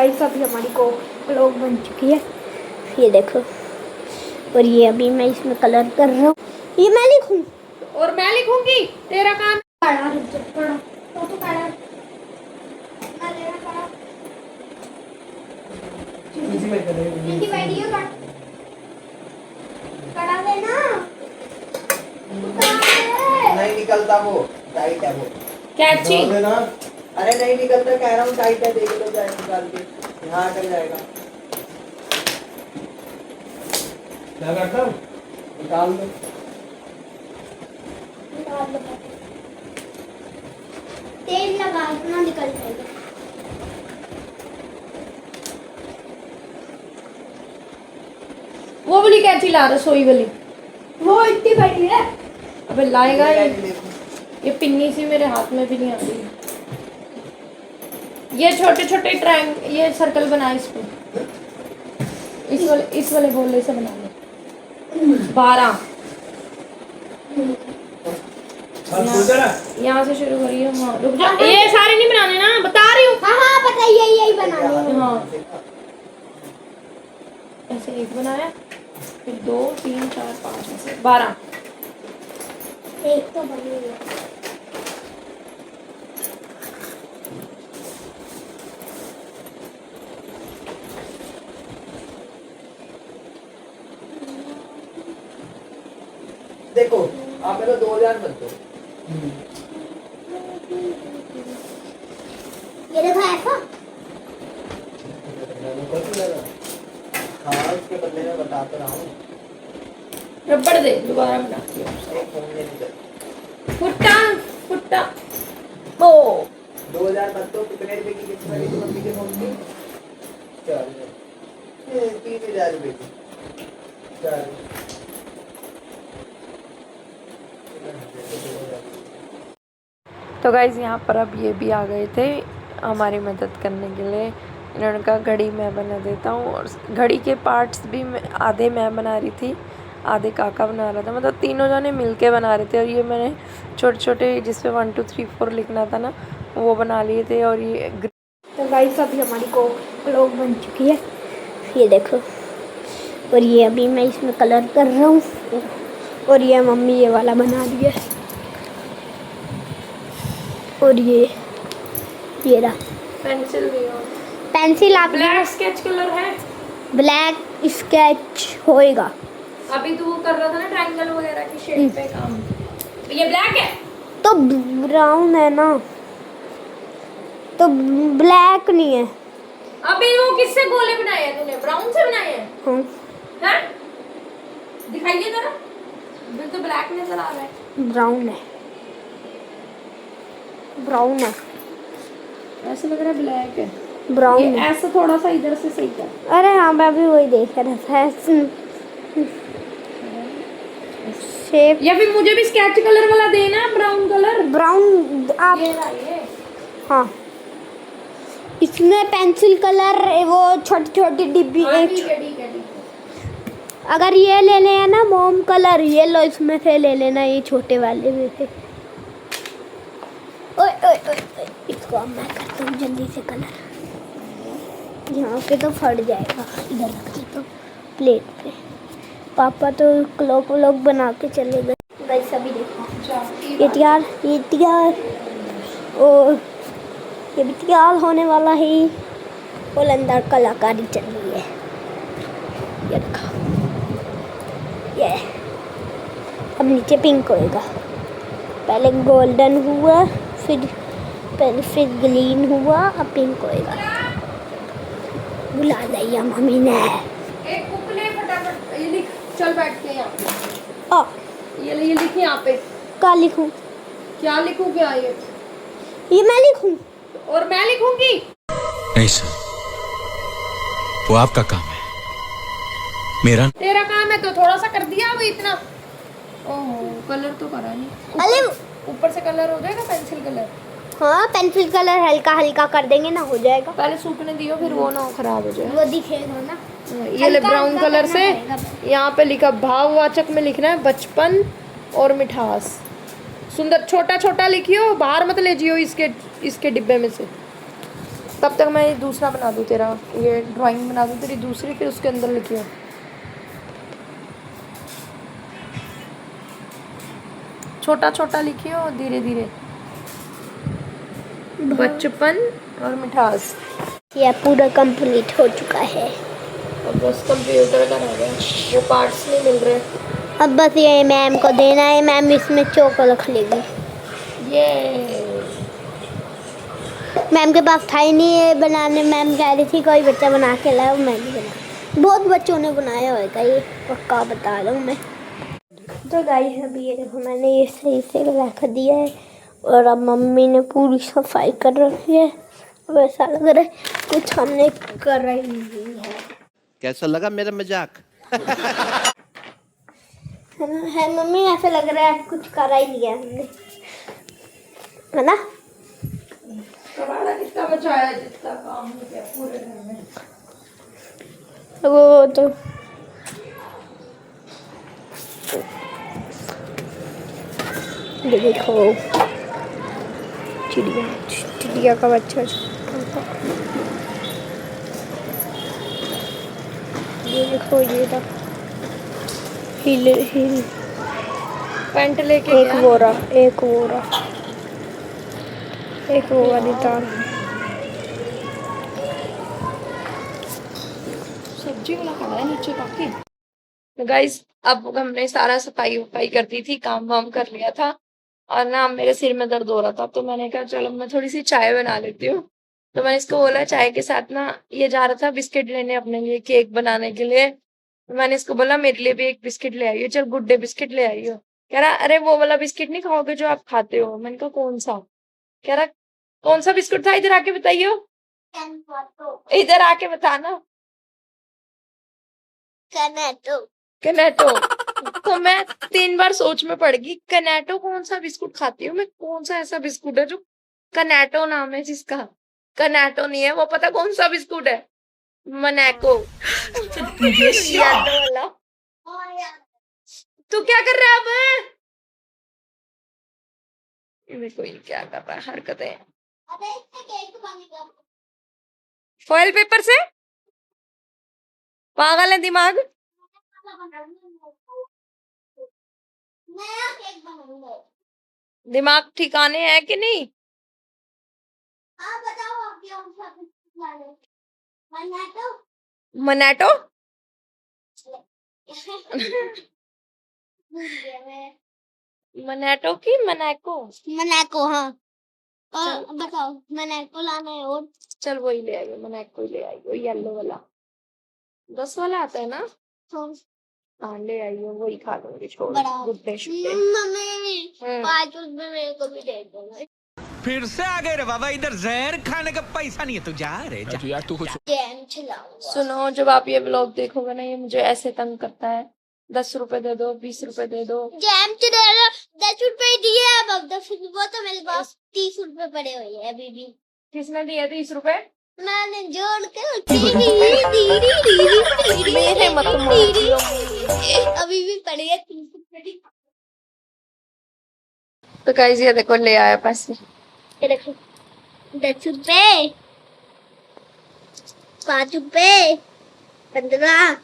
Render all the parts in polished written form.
Guys अभी हमारी Coke blog बन चुकी है, ये देखो। और ये अभी मैं इसमें कलर कर रहा हूँ। ये मैं लिखूं और मैं लिखूंगी, तेरा काम। पढ़ा पढ़ा तो पढ़ा इनकी वीडियो करा देना। नहीं निकलता, वो टाइट है वो। कैची अरे नहीं निकलता, कह रहा हूँ टाइट है, देख लो जाए निकाल के, यहाँ अटक जाएगा। क्या करता हूँ, निकाल दो। तेल लगा इतना निकल जाएगा। वो वाली कैची ला, रसोई वाली। वो इतनी बड़ी है। अबे लाएगा ये पिन्नी सी मेरे हाथ में भी नहीं आती। ये छोटे छोटे ट्रायंग, ये सर्कल बना इसको, इस वाले गोले से बना लो। 12 यहाँ से शुरू करिए। हाँ रुक जा, ये सारे नहीं बनाने ना, बता रही हूँ। हाँ हाँ पता है, यही बनाने हैं। हाँ ऐसे एक बनाया, फिर 2 3 4 5 ऐसे 12। एक तो बनी है। देखो आप मेरे 2000 मत दो। ये देखो ऐसा। हाँ उसके बदले में बता तो रहा हूँ। रबड़ दे, दोबारा बना दिया। फुट्टा फुट्टा ओ 2000 मत दो। कितने रुपए की किस्त भरी थी मम्मी के फोन की? 3000 रुपए की। तो गाइज़ यहाँ पर अब ये भी आ गए थे हमारी मदद करने के लिए। इन्होंने कहा घड़ी मैं बना देता हूँ, और घड़ी के पार्ट्स भी आधे मैं बना रही थी, आधे काका बना रहा था, मतलब तीनों जने मिलके बना रहे थे। और ये मैंने छोटे छोटे जिसपे 1 2 3 4 लिखना था ना, वो बना लिए थे। और ये तो गाइस अभी हमारी कोक ब्लॉग बन चुकी है, ये देखो। और ये अभी मैं इसमें कलर कर रहा हूँ। और ये मम्मी ये वाला बना रही है। और ये रहा पेंसिल भी हो। पेंसिल। आप ब्लैक स्केच कलर है, ब्लैक स्केच होएगा। अभी तो वो कर रहा था ना ट्रायंगल वगैरह की शेप पे काम। ये ब्लैक है तो ब्राउन है ना, तो ब्लैक नहीं है। अभी वो किससे गोले बनाए हैं तूने? ब्राउन से बनाए हैं? हाँ हैं? दिखाइए जरा, बिल तो ब्लैक नजर आ रहा है। ब्राउन है, ब्राउन है। ऐसा लग रहा है ब्लैक है। ब्राउन ये है। ऐसा थोड़ा सा इधर से सही कर। अरे हाँ मैं भी वही देख रहा था शेप। या फिर मुझे भी स्केच कलर वाला देना, ब्राउन कलर। ब्राउन आप ये हाँ, इसमें पेंसिल कलर वो छोटी छोटी डिब्बी हाँ, एक। ठीक है ठीक है ठीक है। अगर ये ले लेना ना मोम कलर, ये लो इसमें से ले लेना, ये छोटे वाले में से। ओए ओए ओए ओए, इसको अब मैं करता हूँ जल्दी से कलर। यहाँ पे तो फट जाएगा, इधर रख देता हूँ प्लेट पे। पापा तो क्लॉक व्लॉक बना के चले गए। गाइस अभी देखो ये तैयार और ये भी तैयार होने वाला है। और अंदर कलाकारी चल रही है, ये देखो। ये अब नीचे पिंक होएगा। पहले गोल्डन हुआ, फिर ग्रीन हुआ, अब पिंक होएगा। बुला दिया मम्मी ने। एक बुक ले फटाफट, ये लिख, चल बैठ के यहाँ पे। आ ये लिख यहाँ पे। क्या लिखूं? क्या लिखूं? क्या ये मैं लिखूं? और मैं लिखूंगी? नहीं सर, वो आपका काम है, मेरा। तेरा काम है तो थोड़ा सा कर दिया। अब इतना ओह कलर तो करा नहीं। अरे ऊपर से कलर हो जाएगा, पेंसिल कलर। हाँ पेंसिल कलर हल्का हल्का कर देंगे ना, हो जाएगा। पहले सूखने दियो, फिर वो ना खराब हो जाए। वो दिखेगा ना। ये ले हल्का ब्राउन हल्का कलर करना से पड़ेगा। यहाँ पे लिखा, भाववाचक में लिखना है बचपन और मिठास। सुंदर छोटा छोटा लिखियो, बाहर मत ले जियो इसके डिब्बे में से। तब तक मैं दूसरा बना दूँ तेरा, ये ड्राइंग बना दूँ तेरी दूसरी, फिर उसके अंदर लिखियो। छोटा छोटा लिखियो, धीरे धीरे। बचपन और मिठास। यह पूरा कंप्लीट हो चुका है। अब बस कंप्यूटर का रह गया, वो पार्ट्स नहीं मिल रहे। अब बस ये मैम को देना है, मैम इसमें चौक रख लेगी। ये मैम के पास था ही नहीं है बनाने, मैम कह रही थी कोई बच्चा बना के लाओ, मैं भी बना। बहुत बच्चों ने बनाया होगा ये, पक्का बता रहा हूँ मैं। तो गाइस अभी ये देखो मैंने ये सही से रख दिया है और अब मम्मी ने पूरी सफाई कर रखी है। अब ऐसा लग रहा है कुछ हमने कर ही नहीं है। कैसा लगा मेरा मजाक? है मम्मी, ऐसा लग रहा है कुछ करा ही नहीं है हमने, है ना? कबाड़ा कितना बचाया, जितना काम हो गया पूरे घर में। वो तो ये देखो चिड़िया का बच्चा। ये देखो ये था हिल पेंट लेके एक वो वाली तार। सब्जी वाला खड़ा है नीचे काफी। तो गाइस अब हमने सारा सफाई वफाई कर दी थी, काम वाम कर लिया था और ना मेरे सिर में दर्द हो रहा था, तो मैंने कहा चलो मैं थोड़ी सी चाय बना लेती हूँ। तो मैंने इसको बोला चाय के साथ ना, ये जा रहा था बिस्किट लेने अपने लिए, केक बनाने के लिए। तो मैंने इसको बोला मेरे लिए भी एक बिस्किट ले आइयो, चल गुड डे बिस्किट ले आइयो। कह रहा अरे वो वाला बिस्किट नहीं खाओगे जो आप खाते हो। मैंने कहा कौन सा? कह रहा कौन सा बिस्कुट था, इधर आके बताइयो, इधर आके बताना। कनेटो। तो मैं 3 बार सोच में पड़ गई, कनेटो कौन सा बिस्कुट खाती हूँ मैं, कौन सा ऐसा बिस्कुट है जो कनेटो नाम है जिसका? कनेटो नहीं है वो, पता कौन सा बिस्कुट है? मनाको। वाला। तू क्या कर रहा है अब? कोई क्या कर रहा है, हरकतें। फॉइल पेपर से पागल है दिमाग। दिमाग ठिकाने है कि नहीं? मनाटो। मनाटो की मनाको। हाँ बताओ, मनाको लाना है और चल वही ले आइयो, मनाको ही ले आइयो, येलो वाला 10 वाला आता है ना। हाँ ले आइयो, वही खा लूंगी, छोड़ गुड्डे शुड्डे। मम्मी 5 रुपए मेरे को भी दे दो। फिर से आ गए रे बाबा, इधर जहर खाने का पैसा नहीं है, तू जा रे जा। यार तू कुछ सुनो, जब आप ये ब्लॉग देखोगे ना, ये मुझे ऐसे तंग करता है, 10 रुपए दे दो, 20 रुपए दे दो। जैम तो दे दो, 10 रुपए दिए अब 10 रुपए तो मेरे पास 30 रुपए पड़े हुए हैं अभी भी। किसने दिए 30 रुपए? मैंने जोड़ के मेरे मत अभी भी पड़े हैं 30 रुपए। तो गाइस ये देखो ले आया पैसे, ये देखो 10 रुपए, 5 रुपए, 15,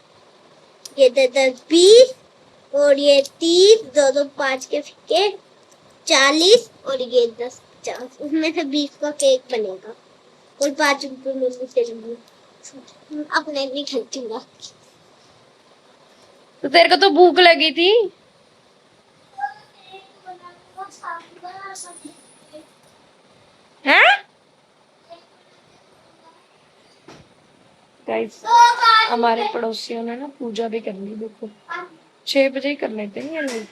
ये 10 20 और ये 30, 2 5 के सिक्के 40 और ये 10 50। उसमें से 20 का केक बनेगा और 5 रुपए में मुझे अपने नहीं खर्चूंगा। तो तेरे को तो भूख लगी थी। हैं? गाइस हमारे पड़ोसियों ने ना पूजा भी कर ली, देखो 6 बजे ही कर लेते हैं ये लोग।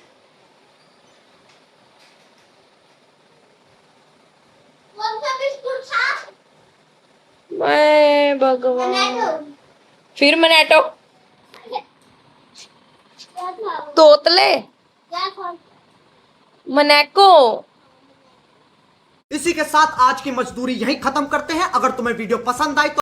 मैं भगवान, फिर मनाटो तोतले मनाको। इसी के साथ आज की मजदूरी यहीं खत्म करते हैं। अगर तुम्हें वीडियो पसंद आई तो